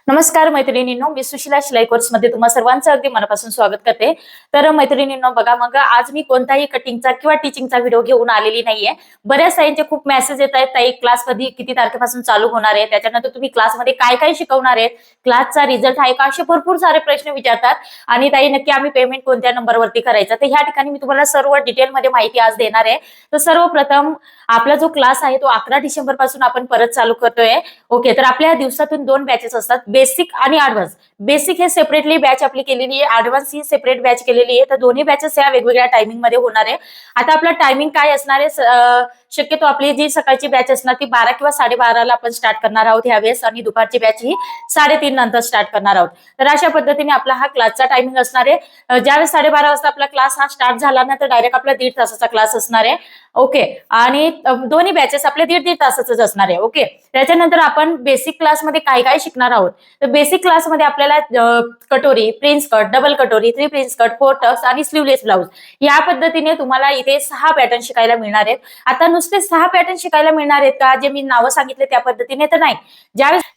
नमस्कार मैत्रिणींनो, मी सुशिला शिलाई कोर्स मध्ये तुम्हा सर्वांचं अगदी मनापासून स्वागत करते। तर मैत्रिणींनो बघा, मग आज मी कोणताही कटिंगचा किंवा टीचिंगचा व्हिडिओ घेऊन आलेली नाहीये। बऱ्याच ताईंचे खूप मेसेज येत आहेत, ताई क्लास कधी किती तारखेपासून चालू होणार आहे, त्याच्यानंतर तुम्ही क्लासमध्ये काय काय शिकवणार आहे, क्लासचा रिझल्ट आहे का, असे भरपूर सारे प्रश्न विचारतात। आणि ताई नक्की आम्ही पेमेंट कोणत्या नंबरवरती करायचं, तर ह्या ठिकाणी मी तुम्हाला सर्व डिटेलमध्ये माहिती आज देणार आहे। तर सर्वप्रथम आपला जो क्लास आहे तो 11 डिसेंबर पासून आपण परत चालू करतोय। ओके, तर आपल्या दिवसातून 2 बॅचेस असतात, बेसिक आणि ऍडव्हान्स। बेसिक हे सेपरेटली बॅच आपली केलेली आहे, ऍडव्हान्स ही सेपरेट बॅच केलेली आहे। तर दोन्ही बॅचेस या वेगवेगळ्या टायमिंग मध्ये होणार आहे। आता आपला टायमिंग काय असणार आहे, शक्यतो आपली जी सकाळची बॅच असणार ती 12 किंवा 12:30 आपण स्टार्ट करणार आहोत यावेळेस, आणि दुपारची बॅच ही 3:30 नंतर स्टार्ट करणार आहोत। तर अशा पद्धतीने आपला हा क्लासचा टायमिंग असणार आहे। ज्यावेळेस 12:30 वाजता आपला क्लास हा स्टार्ट झाला ना, तर डायरेक्ट आपला 1.5 तासाचा क्लास असणार आहे। ओके, आणि दोन्ही बॅचेस आपले 1.5 तासाचंच असणार आहे। ओके, त्याच्यानंतर आपण बेसिक क्लासमध्ये काय काय शिकणार आहोत, तर बेसिक क्लासमध्ये आपल्याला कटोरी, प्रिन्स कट, डबल कटोरी, 3 प्रिन्स कट, 4 टक्स आणि स्लीवलेस ब्लाउज या पद्धतीने तुम्हाला इथे 6 पॅटर्न शिकायला मिळणार आहेत। आता नुसते 6 पॅटर्न शिकायला मिळणार आहेत का, जे मी नावं सांगितले त्या पद्धतीने, तर नाही।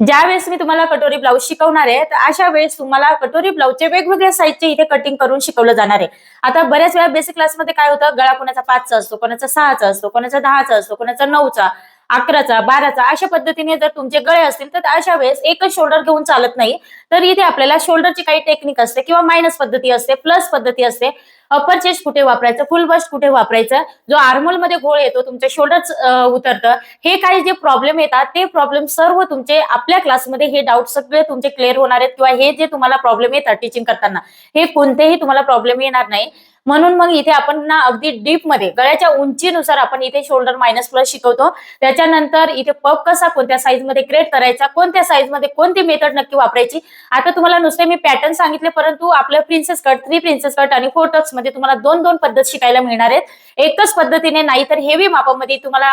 ज्यावेळेस मी तुम्हाला कटोरी ब्लाउज शिकवणार आहे, तर अशा वेळेस तुम्हाला कटोरी ब्लाउजचे वेगवेगळ्या साईजचे इथे कटिंग करून शिकवलं जाणार आहे। आता बऱ्याच वेळा बेसिक क्लासमध्ये काय होतं, गळा कोणाचा 5चा असतो, कोणाचा 6चा असतो, कोणाचा 10चा असतो, कोणाचा 9चा, 11चा, 12चा, अशा पद्धतीने जर तुमचे गळे असतील तर अशा वेळेस एकच शोल्डर घेऊन चालत नाही। तर इथे आपल्याला शोल्डरची काही टेक्निक असते किंवा मायनस पद्धती असते, प्लस पद्धती असते। अपर चेस्ट कुठे वापरायचं, फुल बस्ट कुठे वापरायचं, जो आर्मोल मध्ये गोळ येतो तुमच्या शोल्डर उतरतं, हे काही जे प्रॉब्लेम येतात ते प्रॉब्लेम सर्व तुमचे आपल्या क्लासमध्ये हे डाऊट सगळे तुमचे क्लिअर होणार आहेत, किंवा हे जे तुम्हाला प्रॉब्लेम येतात टीचिंग करताना हे कोणतेही तुम्हाला प्रॉब्लेम येणार नाही। म्हणून मग इथे आपण ना अगदी डीप मध्ये गळ्याच्या उंचीनुसार आपण इथे शोल्डर मायनस प्लस शिकवतो। त्याच्यानंतर इथे पफ कसा कोणत्या साईज मध्ये क्रिएट करायचा, कोणत्या साईज मध्ये कोणती मेथड नक्की वापरायची। आता तुम्हाला नुसते मी पॅटर्न सांगितले, परंतु आपलं प्रिन्सेस कट, 3 प्रिन्सेस कट आणि 4 टक्स मध्ये तुम्हाला 2-2 पद्धत शिकायला मिळणार आहेत, एकच पद्धतीने नाही। तर हेवी मापामध्ये तुम्हाला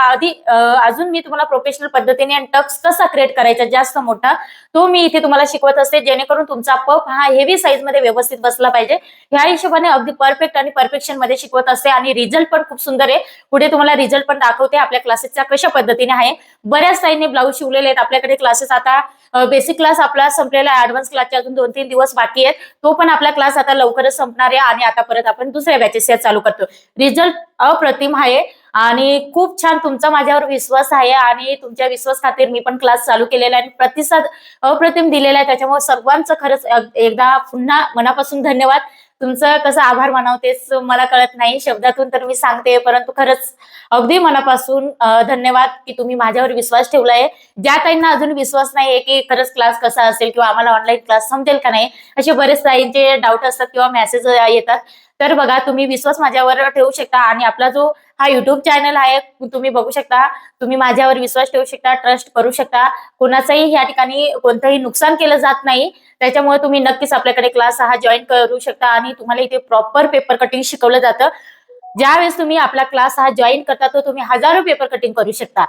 अजून मी तुम्हाला प्रोफेशनल पद्धतीने आणि टक्स कसा क्रिएट करायचा जास्त मोठा, तो मी इथे तुम्हाला शिकवत असते, जेणेकरून तुमचा पफ हा हेवी साईज मध्ये व्यवस्थित बसला पाहिजे। ह्या हिशोबाने अगदी परफेक्ट आणि परफेक्शन मध्ये शिकवत असते, आणि रिझल्ट पण खूप सुंदर आहे। पुढे तुम्हाला रिझल्ट पण दाखवते आपल्या क्लासेसचा कशा पद्धतीने आहे। बऱ्याच ताईंनी ब्लाऊज शिवलेले आहेत आपल्याकडे क्लासेस। आता बेसिक क्लास आपला संपलेला, ऍडव्हान्स क्लासचे अजून 2-3 दिवस बाकी आहेत, तो पण आपला क्लास आता लवकरच संपणार आहे, आणि आता परत आपण दुसऱ्या बॅचेस चालू करतो। रिझल्ट अप्रतिम आहे आणि खूप छान तुमचा माझ्यावर विश्वास आहे, आणि तुमच्या विश्वास खातीर मी पण क्लास चालू केलेला आहे आणि प्रतिसाद अप्रतिम दिलेला आहे। त्याच्यामुळे सर्वांचं खरंच एकदा पुन्हा मनापासून धन्यवाद। तुमचं कसं आभार मानावं तेच मला कळत नाही शब्दातून, तर मी सांगते, परंतु खरंच अगदी मनापासून धन्यवाद की तुम्ही माझ्यावर विश्वास ठेवलाय। ज्या ताईंना अजून विश्वास नाहीये की खरंच क्लास कसा असेल किंवा आम्हाला ऑनलाईन क्लास समजेल का नाही, असे बरेच ताईंचे डाऊट असतात किंवा मेसेज येतात, तर बघा तुम्ही विश्वास माझ्यावर ठेवू शकता। आणि आपला जो हा युट्यूब चॅनल आहे तुम्ही बघू शकता, तुम्ही माझ्यावर विश्वास ठेवू शकता, ट्रस्ट करू शकता। कोणाचंही या ठिकाणी कोणतंही नुकसान केलं जात नाही, त्याच्यामुळे तुम्ही नक्कीच आपल्याकडे क्लास हा जॉईन करू शकता, आणि तुम्हाला इथे प्रॉपर पेपर कटिंग शिकवलं जातं। ज्यावेळेस तुम्ही आपला क्लास हा जॉईन करता तो तुम्ही हजारो पेपर कटिंग करू शकता।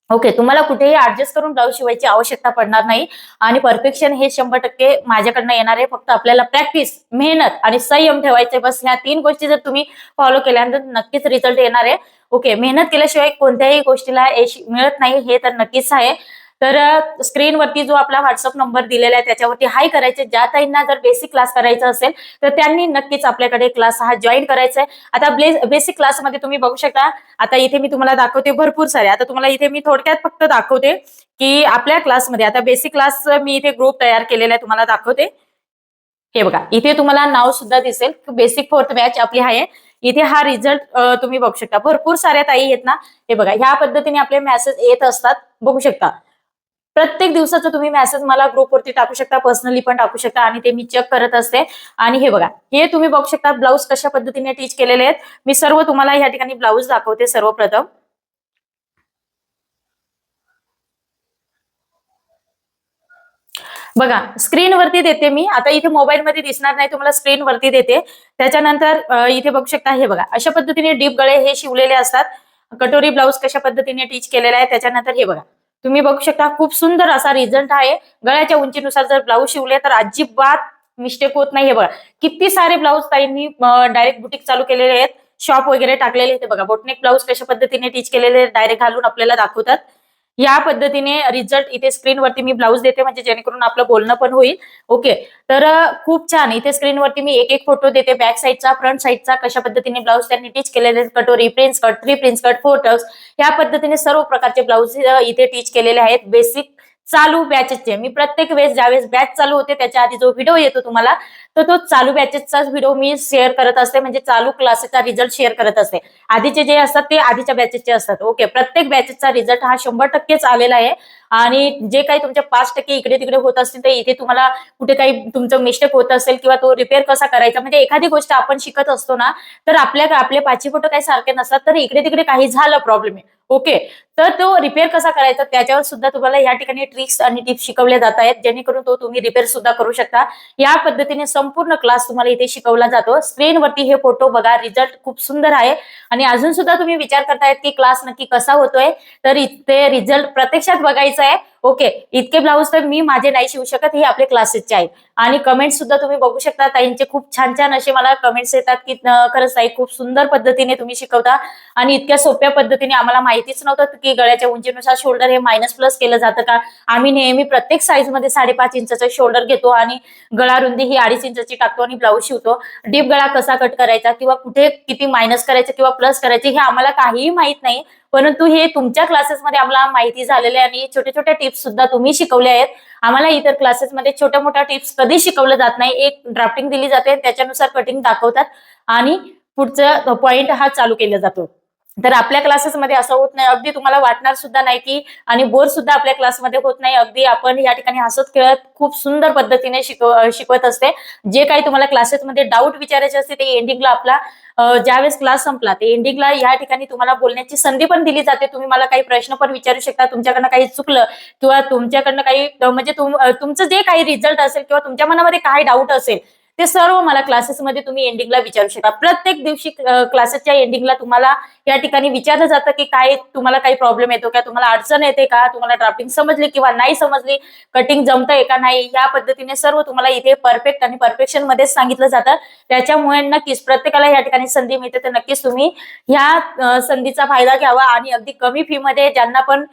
ओके, तुम्हाला कुठेही ऍडजस्ट करून ब्लाऊज शिवायची आवश्यकता पडणार नाही, आणि परफेक्शन हे 100% माझ्याकडनं येणार आहे। फक्त आपल्याला प्रॅक्टिस, मेहनत आणि संयम ठेवायचे, बस ह्या 3 गोष्टी जर तुम्ही फॉलो केल्यानंतर नक्कीच रिझल्ट येणार आहे। ओके, मेहनत केल्याशिवाय कोणत्याही गोष्टीला यश मिळत नाही, हे तर नक्कीच आहे। तर स्क्रीनवरती जो आपला व्हॉट्सअप नंबर दिलेला आहे त्याच्यावरती हाय करायचे। ज्या ताईंना जर बेसिक क्लास करायचा असेल तर त्यांनी नक्कीच आपल्याकडे क्लास हा जॉईन करायचा आहे। आता बेसिक क्लासमध्ये तुम्ही बघू शकता, आता इथे मी तुम्हाला दाखवते भरपूर सारे। आता तुम्हाला इथे मी थोडक्यात फक्त दाखवते की आपल्या क्लासमध्ये आता बेसिक क्लास मी इथे ग्रुप तयार केलेला आहे, तुम्हाला दाखवते। हे बघा, इथे तुम्हाला नाव सुद्धा दिसेल, बेसिक 4th बॅच आपली आहे। इथे हा रिझल्ट तुम्ही बघू शकता, भरपूर साऱ्या ताई आहेत ना। हे बघा, ह्या पद्धतीने आपले मेसेज येत असतात, बघू शकता। प्रत्येक दिवसाचं तुम्ही मेसेज मला ग्रुपवरती टाकू शकता, पर्सनली पण टाकू शकता, आणि ते मी चेक करत असते। आणि हे बघा, हे तुम्ही बघू शकता ब्लाऊज कशा पद्धतीने टीच केलेले आहेत। मी सर्व तुम्हाला या ठिकाणी ब्लाऊज दाखवते सर्वप्रथम। बघा, स्क्रीनवरती देते मी, आता इथे मोबाईलमध्ये दिसणार नाही तुम्हाला, स्क्रीनवरती देते। त्याच्यानंतर इथे बघू शकता, हे बघा अशा पद्धतीने डीप गळे हे शिवलेले असतात। कटोरी ब्लाऊज कशा पद्धतीने टीच केलेला आहे, त्याच्यानंतर हे बघा तुम्ही बघू शकता, खूप सुंदर असा रिझल्ट आहे। गळ्याच्या उंचीनुसार जर ब्लाऊज शिवले तर अजिबात मिस्टेक होत नाही। हे बघा, किती सारे ब्लाऊज ताईंनी डायरेक्ट बुटीक चालू केलेले आहेत, शॉप वगैरे टाकलेले आहेत। बघा, बोटनेक ब्लाऊज कशा पद्धतीने टीच केलेले डायरेक्ट घालून आपल्याला दाखवतात। या पद्धतीने रिझल्ट इथे स्क्रीनवरती मी ब्लाऊज देते, म्हणजे जेणेकरून आपलं बोलणं पण होईल. ओके. तर खूप छान. इथे स्क्रीनवरती मी एक एक फोटो देते, बॅक साईडचा, फ्रंट साईडचा, कशा पद्धतीने ब्लाऊज त्यांनी टीच केलेले, कटोरी, prince cut, 3 prince cut, 4 tucks, या पद्धतीने सर्व प्रकारचे ब्लाऊज इथे टीच केलेले आहेत. बेसिक चालू बॅचेसचे मी प्रत्येक वेळेस ज्यावेळेस बॅच चालू होते त्याच्या आधी जो व्हिडिओ येतो तुम्हाला, तर तो चालू बॅचेसचाच व्हिडिओ मी शेअर करत असते, म्हणजे चालू क्लासेसचा रिझल्ट शेअर करत असते. आधीचे जे असतात ते आधीच्या बॅचेसचे असतात. ओके. प्रत्येक बॅचेसचा रिझल्ट हा 100%च आलेला आहे. आणि जे काही तुमचे 5% इकडे तिकडे होत असतील तर इथे तुम्हाला कुठे काही तुमचं मिस्टेक होत असेल किंवा तो रिपेअर कसा करायचा, म्हणजे एखादी गोष्ट आपण शिकत असतो ना, तर आपले पाची फोटो काही सारखे नसतात, तर इकडे तिकडे काही झालं प्रॉब्लेम आहे. ओके. तर तो रिपेअर कसा करायचा त्याच्यावर सुद्धा तुम्हाला या ठिकाणी ट्रिक्स आणि टिप्स शिकवल्या जात आहेत, जेणेकरून तो तुम्ही रिपेअर सुद्धा करू शकता. या पद्धतीने संपूर्ण क्लास तुम्हाला इथे शिकवला जातो. स्क्रीनवरती हे फोटो बघा, रिझल्ट खूप सुंदर आहे. आणि अजून सुद्धा तुम्ही विचार करतायत की क्लास नक्की कसा होतोय, तर इथे रिझल्ट प्रत्यक्षात बघायचा आहे. ओके. इतके ब्लाऊज तर मी माझे नाही शिवू शकत, हे आपले क्लासेसचे आहेत. आणि कमेंट्स सुद्धा तुम्ही बघू शकता, ताईंचे खूप छान छान असे मला कमेंट्स येतात की खरंच ताई खूप सुंदर पद्धतीने तुम्ही शिकवता आणि इतक्या सोप्या पद्धतीने आम्हाला माहितीच नव्हतं की गळ्याच्या उंचीनुसार शोल्डर हे मायनस प्लस केलं जातं का. आम्ही नेहमी प्रत्येक साईज मध्ये 5.5 इंचाचा शोल्डर घेतो आणि गळा रुंदी ही 2.5 इंचाची टाकतो आणि ब्लाऊज शिवतो. डीप गळा कसा कट करायचा किंवा कुठे किती मायनस करायचं किंवा प्लस करायचे हे आम्हाला काहीही माहित नाही, परंतु हे तुमच्या क्लासेसमध्ये आम्हाला माहिती झालेले आणि छोट्या छोट्या टिप्स सुद्धा तुम्ही शिकवल्या आहेत. आम्हाला इतर क्लासेसमध्ये छोट्या मोठ्या टिप्स कधी शिकवलं जात नाही. एक ड्राफ्टिंग दिली जाते, त्याच्यानुसार कटिंग दाखवतात आणि पुढचा पॉइंट हा चालू केला जातो. तर आपल्या क्लासेसमध्ये असं होत नाही. अगदी तुम्हाला वाटणार सुद्धा नाही की आणि बोर सुद्धा आपल्या क्लासमध्ये होत नाही. अगदी आपण या ठिकाणी हसत खेळत खूप सुंदर पद्धतीने शिकवत असते. जे काही तुम्हाला क्लासेसमध्ये डाऊट विचारायचे असते ते एंडिंगला आपला ज्यावेळेस क्लास संपला ते एंडिंगला या ठिकाणी तुम्हाला बोलण्याची संधी पण दिली जाते. तुम्ही मला काही प्रश्न पण विचारू शकता. तुमच्याकडनं काही चुकलं किंवा तुमच्याकडनं काही म्हणजे तुमचं जे काही रिझल्ट असेल किंवा तुमच्या मनामध्ये काय डाऊट असेल ते सर्व मला क्लासेसमध्ये तुम्ही एंडिंगला विचारू शकता. प्रत्येक दिवशी क्लासेसच्या एंडिंगला तुम्हाला या ठिकाणी विचारलं जातं की काय तुम्हाला काही प्रॉब्लेम येतो का, तुम्हाला अडचण येते का, तुम्हाला ड्राफ्टिंग समजली किंवा नाही समजली, कटिंग जमतंय का नाही, या पद्धतीने सर्व तुम्हाला इथे परफेक्ट आणि परफेक्शन मध्येच सांगितलं जातं. त्याच्यामुळे नक्कीच प्रत्येकाला या ठिकाणी संधी मिळते, तर नक्कीच तुम्ही ह्या संधीचा फायदा घ्यावा आणि अगदी कमी फी मध्ये ज्यांना पण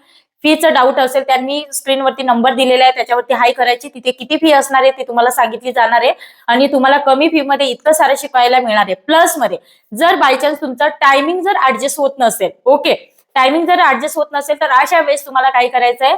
फीचं डाऊट असेल त्यांनी स्क्रीनवरती नंबर दिलेला आहे त्याच्यावरती हाय करायची. तिथे किती फी असणार आहे ती तुम्हाला सांगितली जाणार आहे आणि तुम्हाला कमी फी मध्ये इतकं सारं शिकायला मिळणार आहे. प्लस मध्ये जर बाय चान्स तुमचं टायमिंग जर ऍडजस्ट होत नसेल, ओके, टायमिंग जर ऍडजस्ट होत नसेल तर अशा वेळेस तुम्हाला काय करायचंय,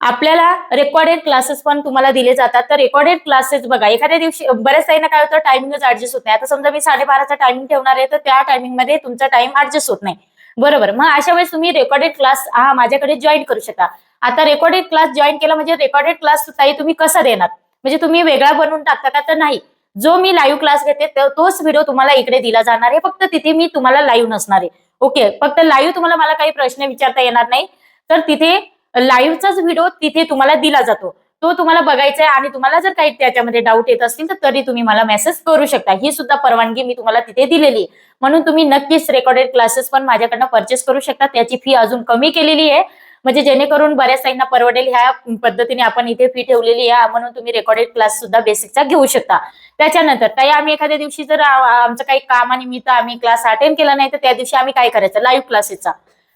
आपल्याला रेकॉर्डेड क्लासेस पण तुम्हाला दिले जातात. तर रेकॉर्डेड क्लासेस बघा, एखाद्या दिवशी बऱ्याच ताईंना काय होतं टायमिंगच ऍडजस्ट होत नाही. आता समजा मी 12:30चा टायमिंग ठेवणार आहे तर त्या टायमिंग मध्ये तुमचा टाइम ऍडजस्ट होत नाही, बरोबर. मग अशा वेळेस तुम्ही रेकॉर्डेड क्लास हा माझ्याकडे जॉईन करू शकता. आता रेकॉर्डेड क्लास जॉईन केला म्हणजे रेकॉर्डेड क्लास ताई तुम्ही कसा देणार, म्हणजे तुम्ही वेगळा बनवून टाकता का, तर नाही. जो मी लाईव्ह क्लास घेते तोच व्हिडिओ तुम्हाला इकडे दिला जाणार आहे, फक्त तिथे मी तुम्हाला लाईव्ह नसणार आहे. ओके. फक्त लाईव्ह तुम्हाला मला काही प्रश्न विचारता येणार नाही, तर तिथे लाईव्हचाच व्हिडिओ तिथे तुम्हाला दिला जातो. तो तुम्हाला बघायचा आहे आणि तुम्हाला जर काही त्याच्यामध्ये डाऊट येत असतील तर तरी तुम्ही मला मेसेज करू शकता. ही सुद्धा परवानगी मी तुम्हाला तिथे दिलेली आहे. म्हणून तुम्ही नक्कीच रेकॉर्डेड क्लासेस पण माझ्याकडनं परचेस करू शकता. त्याची फी अजून कमी केलेली आहे, म्हणजे जेणेकरून बऱ्याच ताईंना परवडेल ह्या पद्धतीने आपण इथे फी ठेवलेली आहे. म्हणून तुम्ही रेकॉर्डेड क्लास सुद्धा बेसिकचा घेऊ शकता. त्याच्यानंतर ताई आम्ही एखाद्या दिवशी जर आमचं काही कामानिमित्त आम्ही क्लास अटेंड केला नाही तर त्या दिवशी आम्ही काय करायचं, लाईव्ह क्लासेसचा.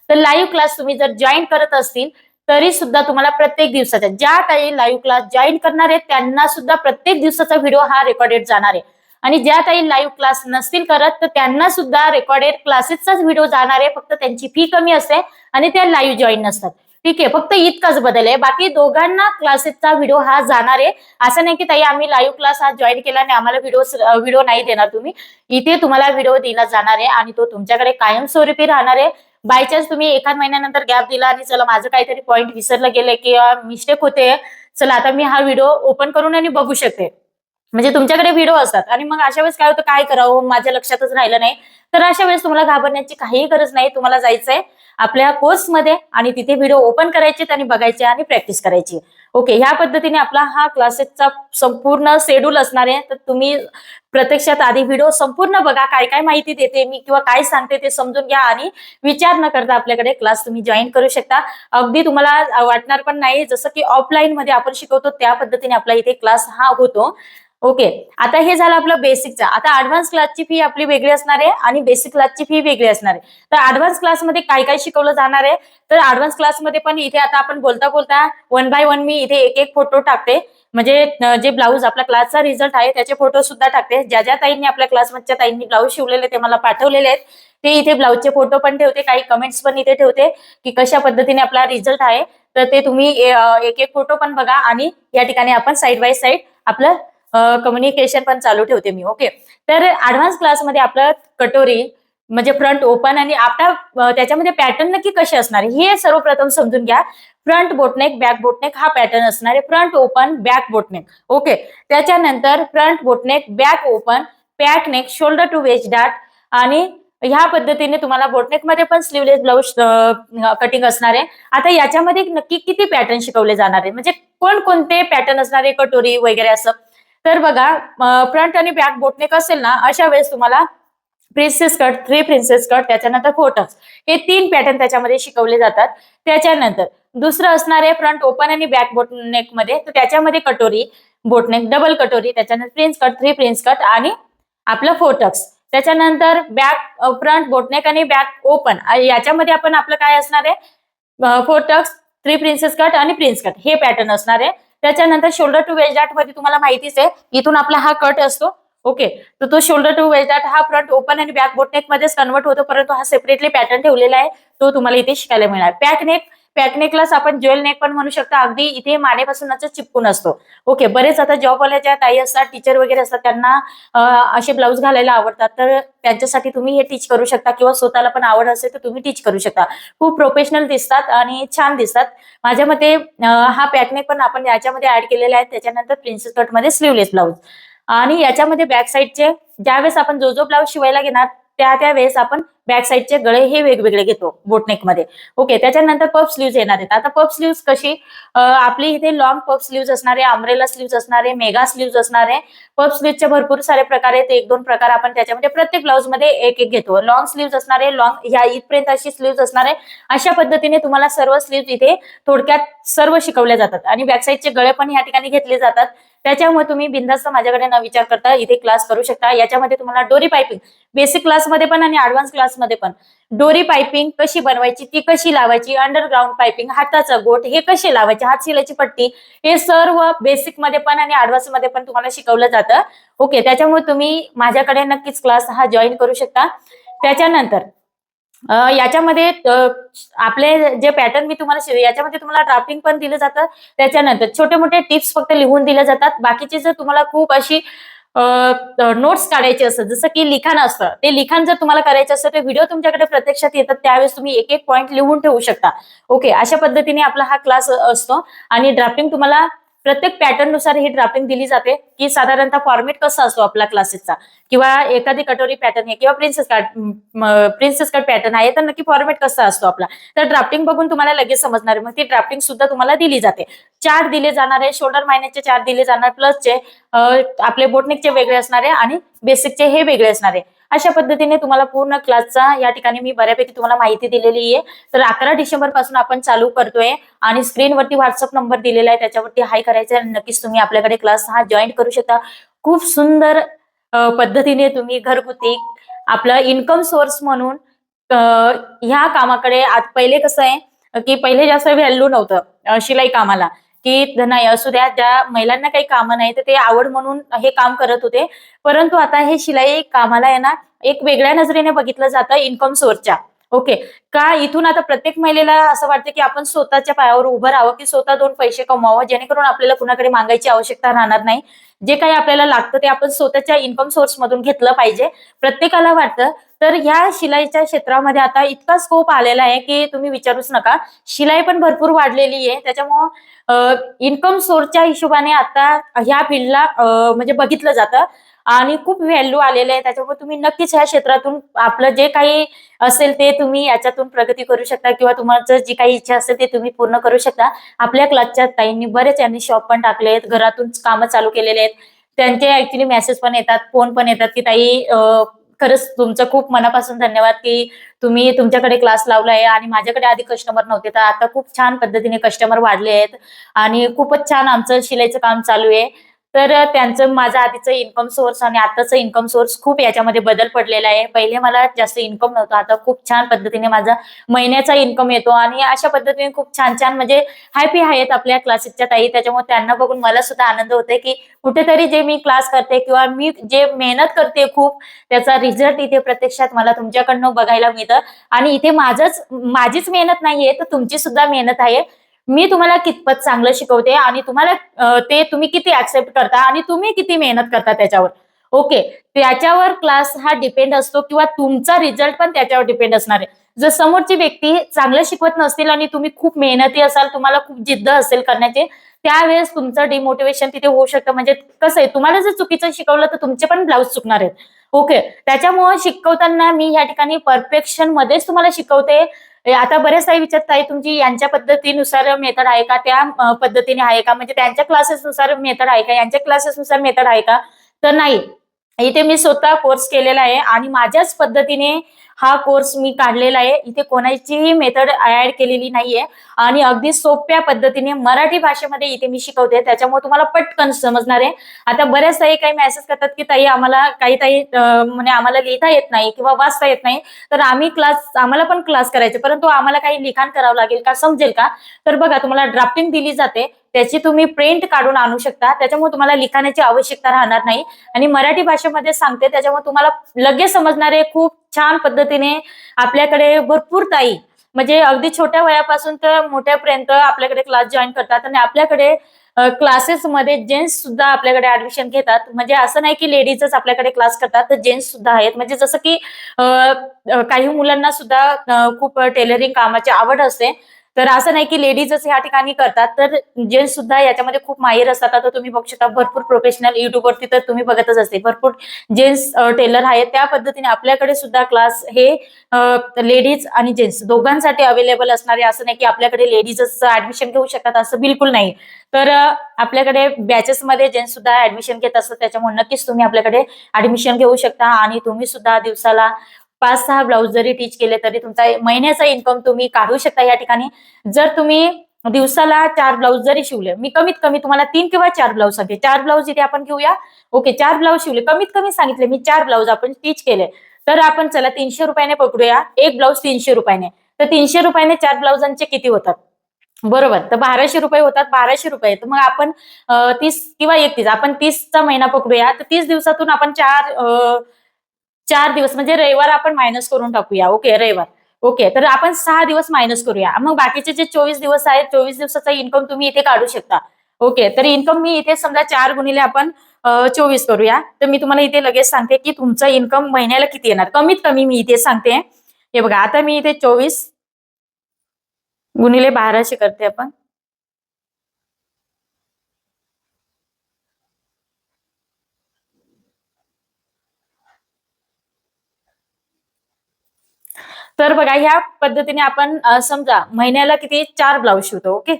तर लाईव्ह क्लास तुम्ही जर जॉईन करत असतील तरी सुद्धा तुम्हाला प्रत्येक दिवसाचा, ज्या काही लाईव्ह क्लास जॉईन करणार आहेत त्यांना सुद्धा प्रत्येक दिवसाचा व्हिडिओ हा रेकॉर्डेड जाणार आहे. आणि ज्या काही लाईव्ह क्लास नसतील करत तर त्यांना सुद्धा रेकॉर्डेड क्लासेसचाच व्हिडिओ जाणार आहे, फक्त त्यांची फी कमी असते आणि त्या लाईव्ह जॉईन नसतात. ठीक आहे, फक्त इतकाच बदल आहे. बाकी दोघांना क्लासेसचा व्हिडिओ हा जाणार आहे. असं नाही की ताई आम्ही लाईव्ह क्लास हा जॉईन केला आणि आम्हाला व्हिडिओ नाही देणार तुम्ही. इथे तुम्हाला व्हिडिओ दिला जाणार आहे आणि तो तुमच्याकडे कायमस्वरूपी राहणार आहे. बाय चान्स तुम्ही एखाद महिन्यानंतर गॅप दिला आणि चला माझं काहीतरी पॉईंट विसरलं गेले किंवा मिस्टेक होते, चला आता मी हा व्हिडिओ ओपन करून आणि बघू शकते, म्हणजे तुमच्याकडे व्हिडिओ असतात आणि मग अशा वेळेस काय होतं, काय करावं माझ्या लक्षातच राहिलं नाही, तर अशा वेळेस तुम्हाला घाबरण्याची काही गरज नाही. तुम्हाला जायचंय आपल्या कोर्समध्ये आणि तिथे व्हिडिओ ओपन करायचे आणि बघायचे आणि प्रॅक्टिस करायची. ओके. ह्या पद्धतीने आपला हा क्लासेसचा संपूर्ण शेड्यूल असणार आहे. तर तुम्ही प्रत्यक्षात आधी व्हिडिओ संपूर्ण बघा, काय काय माहिती देते मी किंवा काय सांगते ते समजून घ्या आणि विचार न करता आपल्याकडे क्लास तुम्ही जॉईन करू शकता. अगदी तुम्हाला वाटणार पण नाही जसं की ऑफलाईन मध्ये आपण शिकवतो त्या पद्धतीने आपला इथे क्लास हा होतो. ओके, आता हे झालं आपलं बेसिकचं. आता ऍडव्हान्स क्लासची फी आपली वेगळी असणार आहे आणि बेसिक क्लासची फी वेगळी असणार आहे. तर ऍडव्हान्स क्लासमध्ये काय काय शिकवलं जाणार आहे, तर ऍडव्हान्स क्लासमध्ये पण इथे आता आपण बोलता बोलता वन बाय वन मी इथे एक एक फोटो टाकते. म्हणजे जे ब्लाऊज आपला क्लासचा रिझल्ट आहे त्याचे फोटो सुद्धा टाकते. ज्या ज्या ताईंनी आपल्या क्लासमधच्या ताईंनी ब्लाऊज शिवलेले ते मला पाठवलेले आहेत, ते इथे ब्लाऊजचे फोटो पण ठेवते, काही कमेंट्स पण इथे ठेवते की कशा पद्धतीने आपला रिझल्ट आहे. तर ते तुम्ही एक एक फोटो पण बघा आणि या ठिकाणी आपण साईड बाय साईड आपलं कम्युनिकेशन पण चालू ठेवते मी. ओके, तर ऍडव्हान्स क्लासमध्ये आपलं कटोरी म्हणजे फ्रंट ओपन आणि आपला त्याच्यामध्ये पॅटर्न नक्की कसे असणार हे सर्वप्रथम समजून घ्या. फ्रंट बोटनेक बॅक बोटनेक हा पॅटर्न असणार आहे. Front open back bottleneck. Okay, त्याच्यानंतर front bottleneck back open back neck shoulder to waist डाट आणि ह्या पद्धतीने तुम्हाला बोटनेक मध्ये पण स्लीवलेस ब्लाऊज कटिंग असणार आहे. आता याच्यामध्ये नक्की किती पॅटर्न शिकवले जाणार आहे म्हणजे कोणकोणते पॅटर्न असणार आहे कटोरी वगैरे असं. तर बघा, फ्रंट आणि बॅक बोटनेक असेल ना अशा वेळेस तुम्हाला princess cut, three princess cut, त्याच्यानंतर फोटक्स हे 3 पॅटर्न त्याच्यामध्ये शिकवले जातात. त्याच्यानंतर दुसरं असणार आहे फ्रंट ओपन आणि बॅक बोटनेक मध्ये, तर त्याच्यामध्ये कटोरी बोटनेक डबल कटोरी, त्याच्यानंतर prince cut, three prince cut आणि आपलं फोटक्स. त्याच्यानंतर बॅक फ्रंट बोटनेक आणि बॅक ओपन याच्यामध्ये आपण आपलं काय असणार आहे फोटक्स, थ्री प्रिन्सेस कट आणि प्रिन्स कट हे पॅटर्न असणार आहे. त्याच्यानंतर शोल्डर टू वेज डाट मध्ये तुम्हाला माहितीच आहे इथून आपला हा कट असतो. ओके, तर तो शोल्डर टू वेज डाट हा फ्रंट ओपन आणि बॅक बोटनेक मध्येच कन्वर्ट होतो, परंतु हा सेपरेटली पॅटर्न ठेवलेला आहे तो तुम्हाला इथे शिकायला मिळणार. पॅक नेकलाच आपण ज्वेल नेक पण म्हणू शकता, अगदी इथे मानेपासूनच चिपकून असतो. ओके, बरेच आता जॉबवाल्या ज्या ताई असतात, टीचर वगैरे असतात, त्यांना असे ब्लाऊज घालायला आवडतात, तर त्यांच्यासाठी तुम्ही हे टीच करू शकता किंवा स्वतःला पण आवड असेल तर तुम्ही टीच करू शकता. खूप प्रोफेशनल दिसतात आणि छान दिसतात. माझ्या मते हा पॅकनेक पण आपण याच्यामध्ये ऍड केलेला आहे. त्याच्यानंतर प्रिन्सेस कट मध्ये स्लीवलेस ब्लाऊज आणि याच्यामध्ये बॅक साईडचे ज्यावेळेस आपण जो जो ब्लाऊज शिवायला घेणार त्या वेळेस आपण बॅक साईडचे गळे हे वेगवेगळे घेतो बोटनेक मध्ये. ओके, त्याच्यानंतर पफ स्लीव्ज येणार आहेत. आता पफ स्लीव्ज कशी आपली इथे लॉंग पफ स्लीव्ज असणार आहे, अम्ब्रेला स्लीव्ज असणार आहे, मेगा स्लीव्ज असणार आहे. पफ स्लीव्हचे भरपूर सारे प्रकार आहेत, एक दोन प्रकार आपण त्याच्यामध्ये प्रत्येक ब्लाऊज मध्ये एक एक घेतो. लॉंग स्लीव्ज असणार आहे, लॉंग ह्या इथपर्यंत अशी स्लीव्ज असणार आहे. अशा पद्धतीने तुम्हाला सर्व स्लीव्ज इथे थोडक्यात सर्व शिकवल्या जातात आणि बॅक साईडचे गळे पण या ठिकाणी घेतले जातात. त्याच्यामुळे तुम्ही बिंदास्त माझ्याकडे न विचार करता इथे क्लास करू शकता. याच्यामध्ये तुम्हाला डोरी पायपिंग बेसिक क्लासमध्ये पण आणि ऍडव्हान्स क्लासमध्ये पण डोरी पायपिंग कशी बनवायची, ती कशी लावायची, अंडरग्राऊंड पायपिंग, हाताचा गोट हे कसे लावायचे, हात शिलाची पट्टी हे सर्व बेसिक मध्ये पण आणि ऍडव्हान्स मध्ये पण तुम्हाला शिकवलं जातं. ओके, त्याच्यामुळे तुम्ही माझ्याकडे नक्कीच क्लास हा जॉईन करू शकता. त्याच्यानंतर याच्यामध्ये आपले जे पॅटर्न मी तुम्हाला याच्यामध्ये तुम्हाला ड्राफ्टिंग पण दिलं जातं. त्याच्यानंतर छोटे मोठे टिप्स फक्त लिहून दिले जातात. बाकीचे जर तुम्हाला खूप अशी नोट्स काढायचे असतात, जसं की लिखाण असतं, ते लिखाण जर तुम्हाला करायचं असतं ते व्हिडिओ तुमच्याकडे प्रत्यक्षात येतात त्यावेळेस तुम्ही एक एक पॉईंट लिहून ठेवू शकता. ओके, अशा पद्धतीने आपला हा क्लास असतो आणि ड्राफ्टिंग तुम्हाला प्रत्येक पॅटर्न नुसार ही ड्राफ्टिंग दिली जाते की साधारणतः फॉर्मेट कसा असतो आपला क्लासेसचा किंवा एखादी कटोरी पॅटर्न आहे किंवा प्रिन्सेस कट पॅटर्न आहे तर नक्की फॉर्मेट कसा असतो आपला. तर ड्राफ्टिंग बघून तुम्हाला लगेच समजणार आहे. मग ती ड्राफ्टिंग सुद्धा तुम्हाला दिली जाते. चार्ट दिले जाणार आहे, शोल्डर मायनसचे चार्ट दिले जाणार, प्लसचे आपले बोटनेकचे वेगळे असणार आहे आणि बेसिकचे हे वेगळे असणार आहे. अशा पद्धतीने तुम्हाला पूर्ण क्लासचा या ठिकाणी मी बऱ्यापैकी तुम्हाला माहिती दिलेली आहे. तर 11 डिसेंबर पासून आपण चालू करतोय आणि स्क्रीनवरती व्हॉट्सअप नंबर दिलेला आहे, त्याच्यावरती हाय करायचं आणि नक्कीच तुम्ही आपल्याकडे क्लास हा जॉईन करू शकता. खूप सुंदर पद्धतीने तुम्ही घरगुती आपलं इन्कम सोर्स म्हणून ह्या कामाकडे आज पहिले कसं आहे की पहिले जास्त व्हॅल्यू नव्हतं शिलाई कामाला, की नाही असू द्या ज्या महिलांना काही कामं नाही तर ते आवड म्हणून हे काम करत होते. परंतु आता हे शिलाई कामाला आहे ना एक वेगळ्या नजरेने बघितलं जातं इन्कम सोर्सच्या. ओके, का इथून आता प्रत्येक महिलेला असं वाटतं की आपण स्वतःच्या पायावर उभं राहावं, की स्वतः 2 पैसे कमवावं, जेणेकरून आपल्याला कुणाकडे मागायची आवश्यकता राहणार नाही. जे काही आपल्याला लागतं ते आपण स्वतःच्या इन्कम सोर्स मधून घेतलं पाहिजे, प्रत्येकाला वाटतं. तर ह्या शिलाईच्या क्षेत्रामध्ये आता इतका स्कोप आलेला आहे की तुम्ही विचारूच नका. शिलाई पण भरपूर वाढलेली आहे, त्याच्यामुळं इन्कम सोर्सच्या हिशोबाने आता ह्या फील्डला म्हणजे बघितलं जातं आणि खूप व्हॅल्यू आलेले आहे. त्याच्यामुळे तुम्ही नक्कीच ह्या क्षेत्रातून आपलं जे काही असेल ते तुम्ही याच्यातून प्रगती करू शकता किंवा तुमचं जी काही इच्छा असेल ते तुम्ही पूर्ण करू शकता. आपल्या क्लासच्या ताईंनी बरेच यांनी शॉप पण टाकले आहेत, घरातून कामं चालू केलेले आहेत. त्यांचे ऍक्च्युली मेसेज पण येतात, फोन पण येतात की ताई खरंच तुमचं खूप मनापासून धन्यवाद की तुम्ही तुमच्याकडे क्लास लावलाय आणि माझ्याकडे आधी कस्टमर नव्हते तर आता खूप छान पद्धतीने कस्टमर वाढले आहेत आणि खूपच छान आमचं शिलाईचं काम चालू आहे. तर त्यांचं माझं आधीचं इन्कम सोर्स आणि आताचं इन्कम सोर्स खूप याच्यामध्ये बदल पडलेला आहे. पहिले मला जास्त इन्कम नव्हतं, आता खूप छान पद्धतीने माझा महिन्याचा इन्कम येतो आणि अशा पद्धतीने खूप छान छान म्हणजे हॅपी आहेत आपल्या क्लासेसच्या ताई. त्याच्यामुळे त्यांना बघून मला सुद्धा आनंद होतोय की कुठेतरी जे मी क्लास करते किंवा मी जे मेहनत करते खूप, त्याचा रिझल्ट इथे प्रत्यक्षात मला तुमच्याकडनं बघायला मिळतं. आणि इथे माझीच मेहनत नाहीये, तर तुमची सुद्धा मेहनत आहे. मी तुम्हाला कितपत चांगलं शिकवते आणि तुम्हाला ते तुम्ही किती ऍक्सेप्ट करता आणि तुम्ही किती मेहनत करता त्याच्यावर. ओके, त्याच्यावर क्लास हा डिपेंड असतो किंवा तुमचा रिझल्ट पण त्याच्यावर डिपेंड असणार आहे. जर समोरची व्यक्ती चांगलं शिकवत नसतील आणि तुम्ही खूप मेहनती असाल, तुम्हाला खूप जिद्द असेल करण्याची, त्यावेळेस तुमचं डिमोटिवेशन तिथे होऊ शकतं. म्हणजे कसं आहे, तुम्हाला जर चुकीचं शिकवलं तर तुमचे पण ब्लाऊज चुकणार आहेत. ओके, त्याच्यामुळे शिकवताना मी या ठिकाणी परफेक्शन मध्येच तुम्हाला शिकवते. आता बरेच काही विचारत आहे तुमची यांच्या पद्धतीनुसार मेथड आहे का, त्या पद्धतीने आहे का, म्हणजे त्यांच्या क्लासेसनुसार मेथड आहे का, यांच्या क्लासेसनुसार मेथड आहे का, तर नाही. इथे मी स्वतः कोर्स केलेला आहे आणि माझ्याच पद्धतीने हा कोर्स मी काढलेला आहे. इथे कोणाचीही मेथड ऍड केलेली नाहीये आणि अगदी सोप्या पद्धतीने मराठी भाषेमध्ये इथे मी शिकवते. त्याच्यामुळे तुम्हाला पटकन समजणार आहे. आता बऱ्याच ताई काही मेसेज करतात की ताई आम्हाला काही ताई म्हणजे आम्हाला लिहिता येत नाही किंवा वाचता येत नाही, तर आम्हाला पण क्लास करायचे, परंतु आम्हाला काही लिखाण करावं लागेल का, समजेल का? तर बघा, तुम्हाला ड्राफ्टिंग दिली जाते, त्याची तुम्ही प्रिंट काढून आणू शकता. त्याच्यामुळे तुम्हाला लिखाणाची आवश्यकता राहणार नाही आणि मराठी भाषेमध्ये सांगते, त्याच्यामुळे तुम्हाला लगेच समजणार आहे. खूप छान पद्धतीने आपल्याकडे भरपूर ताई म्हणजे अगदी छोट्या वयापासून तर मोठ्यापर्यंत आपल्याकडे क्लास जॉईन करतात आणि आपल्याकडे क्लासेसमध्ये जेंट्स सुद्धा आपल्याकडे ऍडमिशन घेतात. म्हणजे असं नाही की लेडीजच आपल्याकडे क्लास करतात, तर जेंट्स सुद्धा आहेत. म्हणजे जसं की काही मुलांना सुद्धा खूप टेलरिंग कामाची आवड असते, तर असं नाही की लेडीजच ह्या ठिकाणी करतात, तर जेंट्स सुद्धा याच्यामध्ये खूप माहिर असतात. आता तुम्ही बघू शकता भरपूर प्रोफेशनल युट्यूबवरती तर तुम्ही बघतच असते, भरपूर जेंट्स टेलर आहेत. त्या पद्धतीने आपल्याकडे सुद्धा क्लास हे लेडीज आणि जेंट्स दोघांसाठी अवेलेबल असणारे. असं नाही की आपल्याकडे लेडीजच ऍडमिशन घेऊ शकतात, असं बिलकुल नाही. तर आपल्याकडे बॅचेसमध्ये जेंट्स सुद्धा ऍडमिशन घेत असतात. त्याच्यामुळे नक्कीच तुम्ही आपल्याकडे ऍडमिशन घेऊ शकता आणि तुम्ही सुद्धा दिवसाला 5-6 ब्लाऊज जरी टीच केले तरी तुमचा महिन्याचा इन्कम तुम्ही काढू शकता या ठिकाणी. जर तुम्ही दिवसाला 4 ब्लाऊज जरी शिवले, मी कमीत कमी तुम्हाला 3 किंवा 4 ब्लाऊज सांगते. 4 ब्लाऊज इथे आपण घेऊया. ओके, 4 ब्लाऊज शिवले, कमीत कमी सांगितले मी 4 ब्लाऊज आपण टीच केले, तर आपण चला 300 रुपयाने पकडूया. एक ब्लाऊज 300 रुपयाने, तर 300 रुपयाने 4 ब्लाऊजांचे किती होतात? बरोबर, तर 1200 रुपये होतात. 1200 रुपये, तर मग आपण 30 किंवा 31, आपण 30चा महिना पकडूया. तर 30 दिवसातून आपण 4 दिवस म्हणजे रविवार आपण मायनस करून टाकूया. ओके, रविवार. ओके, तर आपण 6 दिवस मायनस करूया. मग बाकीचे जे 24 दिवस आहेत, 24 दिवसाचा इन्कम तुम्ही इथे काढू शकता. ओके, तर इन्कम मी इथे समजा 4 गुणिले आपण 24 करूया. तर मी तुम्हाला इथे लगेच सांगते की तुमचा इन्कम महिन्याला किती येणार. कमीत कमी मी इथे सांगते. हे बघा, आता मी इथे 24 गुणिले 1200 करते आपण. तर बघा, ह्या पद्धतीने आपण समजा महिन्याला किती 4 ब्लाऊज शिवतो. ओके,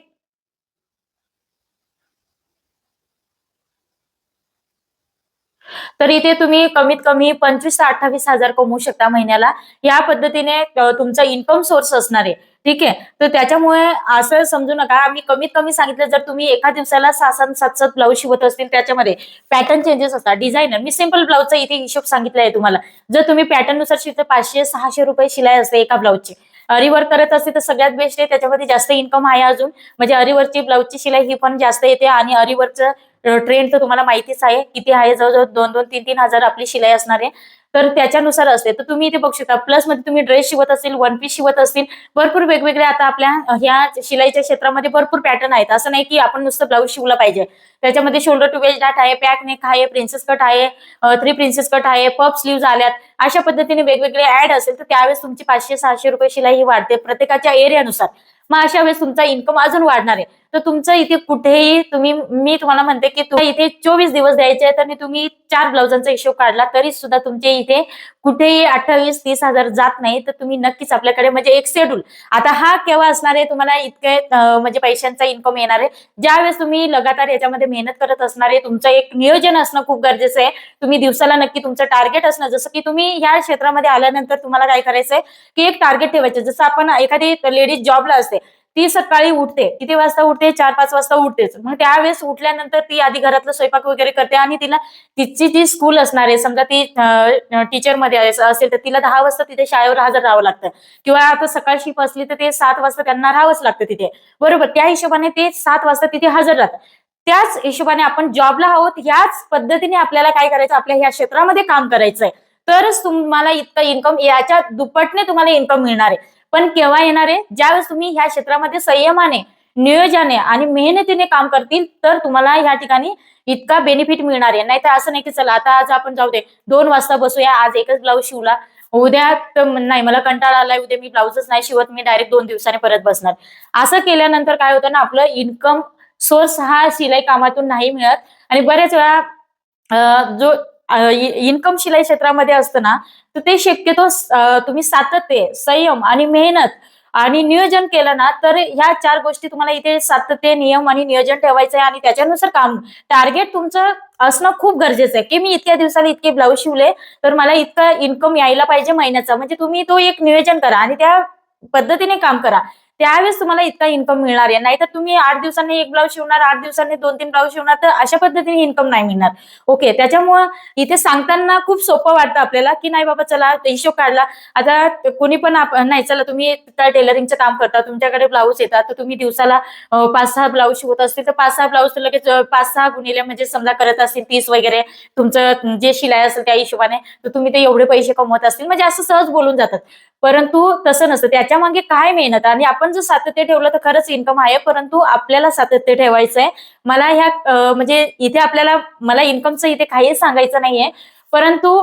तर इथे तुम्ही कमीत कमी 25 ते 28,000 कमवू शकता महिन्याला. या पद्धतीने तुमचा इन्कम सोर्स असणार आहे. ठीक आहे, तर त्याच्यामुळे असं समजू नका, मी कमीत कमी सांगितलं. जर तुम्ही एका दिवसाला 6-7 7-7 ब्लाऊज शिवत असतील, त्याच्यामध्ये पॅटर्न चेंजेस असतात. डिझायनर, मी सिंपल ब्लाऊजचा इथे हिशोब सांगितला आहे तुम्हाला. जर तुम्ही पॅटर्न नुसार शिवता, 500-600 रुपये शिलाई असते एका ब्लाऊजची. अरीवर्क करत असते तर सगळ्यात बेस्ट आहे, त्याच्यामध्ये जास्त इन्कम आहे अजून. म्हणजे अरीवर्कची ब्लाऊजची शिलाई ही पण जास्त येते आणि अरीवर्कचं ट्रेंड तर तुम्हाला माहितीच आहे किती आहे. जवळजवळ 2-2, 3-3 हजार आपली शिलाई असणार आहे. तर त्याच्यानुसार असते. तर तुम्ही इथे बघू शकता. प्लस मध्ये तुम्ही ड्रेस शिवत असतील, वन पीस शिवत असतील, भरपूर वेगवेगळे आता आपल्या ह्या शिलाईच्या क्षेत्रामध्ये भरपूर पॅटर्न आहेत. असं नाही की आपण नुसतं ब्लाऊज शिवला पाहिजे. त्याच्यामध्ये शोल्डर टू वेस्ट डाट आहे, पॅक नेक आहे, प्रिन्सेस कट आहे, 3 प्रिन्सेस कट आहे, पफ स्लीव्ज आल्यात. अशा पद्धतीने वेगवेगळे ऍड असेल तर त्यावेळेस तुमची 500-600 रुपये शिलाई ही वाढते प्रत्येकाच्या एरियानुसार. मग अशा वेळेस तुमचा इन्कम अजून वाढणार आहे. तर तुमचं इथे कुठेही मी तुम्हाला म्हणते की तुम्ही इथे 24 दिवस द्यायचे आहेत आणि तुम्ही 4 ब्लाऊजांचा हिशोब काढला तरी सुद्धा तुमचे इथे कुठेही 28-30 हजार जात नाही. तर तुम्ही नक्कीच आपल्याकडे म्हणजे एक शेड्यूल. आता हा केव्हा असणार आहे तुम्हाला इतके म्हणजे पैशांचा इन्कम येणार आहे, ज्यावेळेस तुम्ही लगातार याच्यामध्ये मेहनत करत असणार आहे. तुमचं एक नियोजन असणं खूप गरजेचं आहे. तुम्ही दिवसाला नक्की तुमचं टार्गेट असणं, जसं की तुम्ही ह्या क्षेत्रामध्ये आल्यानंतर तुम्हाला काय करायचंय की एक टार्गेट ठेवायचं. जसं आपण एखादी लेडीज जॉबला असते, ती सकाळी उठते, किती वाजता उठते? 4-5 वाजता उठतेच. मग त्यावेळेस उठल्यानंतर ती आधी घरातलं स्वयंपाक वगैरे करते आणि तिला तिची जी स्कूल असणार आहे, समजा ती टीचर मध्ये असेल तर तिला 10 वाजता तिथे शाळेवर हजर राहावं लागतं, किंवा आता सकाळ शिफ्ट असली तर ते 7 वाजता त्यांना राहावंच लागतं तिथे, बरोबर. त्या हिशोबाने ते 7 वाजता तिथे हजर राहतात. त्याच हिशोबाने आपण जॉबला आहोत, ह्याच पद्धतीने आपल्याला काय करायचं, आपल्या ह्या क्षेत्रामध्ये काम करायचंय, तरच तुम्हाला इतकं इन्कम, याच्या दुप्पटने तुम्हाला इन्कम मिळणार आहे. पण केव्हा येणार आहे? ज्यावेळेस तुम्ही ह्या क्षेत्रामध्ये संयमाने, नियोजनाने आणि मेहनतीने काम करतील, तर तुम्हाला ह्या ठिकाणी इतका बेनिफिट मिळणार आहे. नाही तर असं नाही की चला आता आज आपण जाऊ दे 2 वाजता बसूया, आज एकच ब्लाऊज शिवला, उद्या तर नाही मला कंटाळा आलाय, उद्या मी ब्लाऊजच नाही शिवत, मी डायरेक्ट 2 दिवसांनी परत बसणार. असं केल्यानंतर काय होतं ना, आपलं इन्कम सोर्स हा शिलाई कामातून नाही मिळत. आणि बऱ्याच वेळा जो इन्कम शिलाई क्षेत्रामध्ये असतं ना, तर ते शक्यतो तुम्ही सातत्य, संयम आणि मेहनत आणि नियोजन केलं ना, तर ह्या 4 गोष्टी तुम्हाला इथे सातत्य, नियम आणि नियोजन ठेवायचं आहे आणि त्याच्यानुसार काम, टार्गेट तुमचं असणं खूप गरजेचं आहे, की मी इतक्या दिवसाला इतके ब्लाऊज शिवले, तर मला इतका इन्कम यायला पाहिजे महिन्याचा. म्हणजे तुम्ही तो एक नियोजन करा आणि त्या पद्धतीने काम करा, त्यावेळेस तुम्हाला इतका इन्कम मिळणार आहे. नाहीतर तुम्ही 8 दिवसांनी 1 ब्लाऊज शिवणार, 8 दिवसांनी 2-3 ब्लाऊज शिवणार, तर अशा पद्धतीने इन्कम नाही मिळणार. ओके, त्याच्यामुळं इथे सांगताना खूप सोपं वाटतं आपल्याला, की नाही बाबा चला हिशोब काढला. आता कोणी पण नाही चला तुम्ही टेलरिंगचं काम करता, तुमच्याकडे ब्लाऊज येतात, तर तुम्ही दिवसाला 5-6 ब्लाऊज शिवत असतील, तर 5-6 ब्लाऊज तर लगेच 5-6 गुणिले म्हणजे समजा करत असतील 30 वगैरे, तुमचं जे शिलाई असेल त्या हिशोबाने, तर तुम्ही ते एवढे पैसे कमवत असतील, म्हणजे असं सहज बोलून जातात. परंतु तसं नसतं, त्याच्या मागे काय मेहनत. आणि आपण जर सातत्य ठेवलं तर खरंच इन्कम आहे, परंतु आपल्याला सातत्य ठेवायचंय. मला ह्या म्हणजे इथे आपल्याला, मला इन्कमचं इथे काहीच सांगायचं नाहीये, परंतु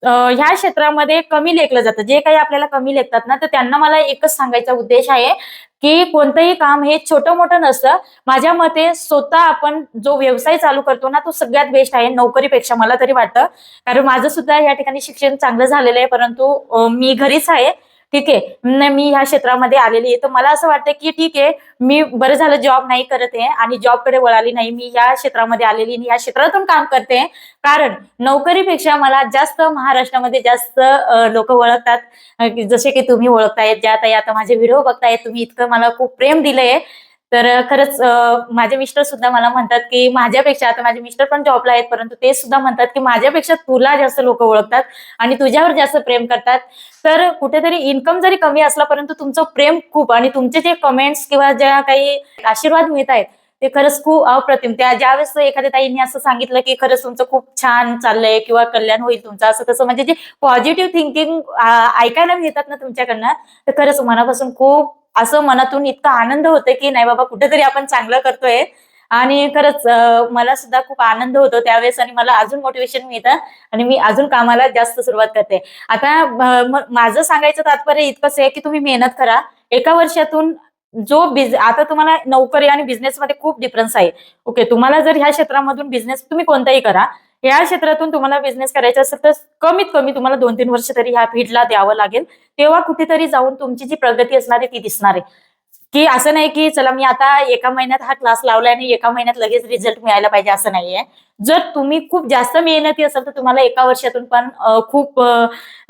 ह्या क्षेत्रामध्ये कमी लेखलं जातं. जे काही आपल्याला कमी लेखतात ना, तर त्यांना मला एकच सांगायचा उद्देश आहे, की कोणतंही काम हे छोटं मोठं नसतं. माझ्या मते स्वतः आपण जो व्यवसाय चालू करतो ना, तो सगळ्यात बेस्ट आहे नोकरीपेक्षा, मला तरी वाटतं. कारण माझं सुद्धा या ठिकाणी शिक्षण चांगलं झालेलं आहे, परंतु मी घरीच आहे. ठीक आहे. मी ह्या क्षेत्रामध्ये आलेली आहे. तर मला असं वाटतं, की ठीक आहे, मी बरं झालं जॉब नाही करत आहे आणि जॉबकडे वळाली नाही. मी या क्षेत्रामध्ये आलेली आणि या क्षेत्रातून काम करते. कारण नोकरीपेक्षा मला जास्त महाराष्ट्रामध्ये जास्त लोक ओळखतात. जसे की तुम्ही ओळखतायत, ज्या ताई आता माझे व्हिडिओ बघतायत, तुम्ही इतकं मला खूप प्रेम दिलंय. तर खरंच माझे मिस्टर सुद्धा मला म्हणतात, की माझ्यापेक्षा, आता माझे मिस्टर पण जॉबला आहेत, परंतु ते सुद्धा म्हणतात, की माझ्यापेक्षा तुला जास्त लोक ओळखतात आणि तुझ्यावर जास्त प्रेम करतात. तर कुठेतरी इन्कम जरी कमी असला, परंतु तुमचं प्रेम खूप आणि तुमचे जे कमेंट्स किंवा ज्या काही आशीर्वाद मिळत आहेत, ते खरंच खूप अप्रतिम. त्या ज्यावेळेस एखाद्या ताईंनी असं सांगितलं, की खरंच तुमचं खूप छान चाललंय किंवा कल्याण होईल तुमचं, असं तसं, म्हणजे जे पॉझिटिव्ह थिंकिंग ऐकायला मिळतात ना तुमच्याकडनं, तर खरंच मनापासून खूप असं मनातून इतका आनंद होतोय, की नाही बाबा कुठेतरी आपण चांगलं करतोय. आणि खरंच मला सुद्धा खूप आनंद होतो त्यावेळेस आणि मला अजून मोटिवेशन मिळतं आणि मी अजून कामाला जास्त सुरुवात करते. आता माझं सांगायचं तात्पर्य इतकंच आहे, की तुम्ही मेहनत करा. एका वर्षातून जो आता तुम्हाला नोकरी आणि बिझनेसमध्ये खूप डिफरन्स आहे. ओके, तुम्हाला जर ह्या क्षेत्रामधून बिझनेस तुम्ही कोणताही करा, या क्षेत्रातून तुम्हाला बिझनेस करायचा असेल तर कमीत कमी तुम्हाला 2-3 वर्ष तरी ह्या फील्डला द्यावं लागेल. तेव्हा कुठेतरी जाऊन तुमची जी प्रगती असणार आहे ती दिसणार आहे. की असं नाही की चला मी आता एका महिन्यात हा क्लास लावलाय आणि एका महिन्यात लगेच रिझल्ट मिळायला पाहिजे, असं नाहीये. जर तुम्ही खूप जास्त मेहनती असाल तर तुम्हाला एका वर्षातून पण खूप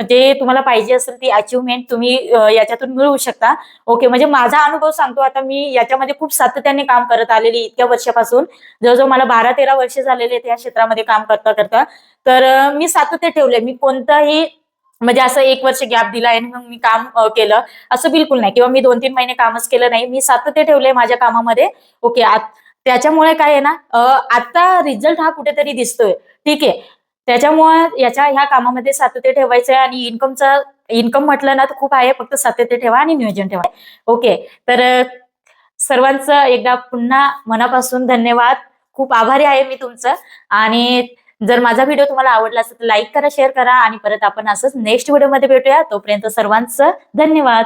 जे तुम्हाला पाहिजे असेल ती अचिव्हमेंट तुम्ही याच्यातून मिळवू शकता. ओके, म्हणजे माझा अनुभव सांगतो. आता मी याच्यामध्ये खूप सातत्याने काम करत आलेली इतक्या वर्षापासून. जवळजवळ मला 12-13 वर्ष झालेले आहेत या क्षेत्रामध्ये काम करता करता. तर मी सातत्य ठेवलंय. मी कोणताही म्हणजे असं 1 वर्ष गॅप दिला आणि मग मी काम केलं, असं बिलकुल नाही. किंवा मी 2-3 महिने कामच केलं नाही. मी सातत्य ठेवलंय माझ्या कामामध्ये. ओके, त्याच्यामुळे काय आहे ना, आता रिझल्ट हा कुठेतरी दिसतोय. ठीक आहे. त्याच्यामुळे ह्या कामामध्ये सातत्य ठेवायचं आहे आणि इन्कम म्हटलं ना तर खूप आहे. फक्त सातत्य ठेवा आणि नियोजन ठेवा. ओके. तर सर्वांचं एकदा पुन्हा मनापासून धन्यवाद. खूप आभारी आहे मी तुमचं. आणि जर माझा व्हिडिओ तुम्हाला आवडला असेल तर लाईक करा, शेअर करा आणि परत आपण असंच नेक्स्ट व्हिडिओमध्ये भेटूया. तोपर्यंत सर्वांचं धन्यवाद.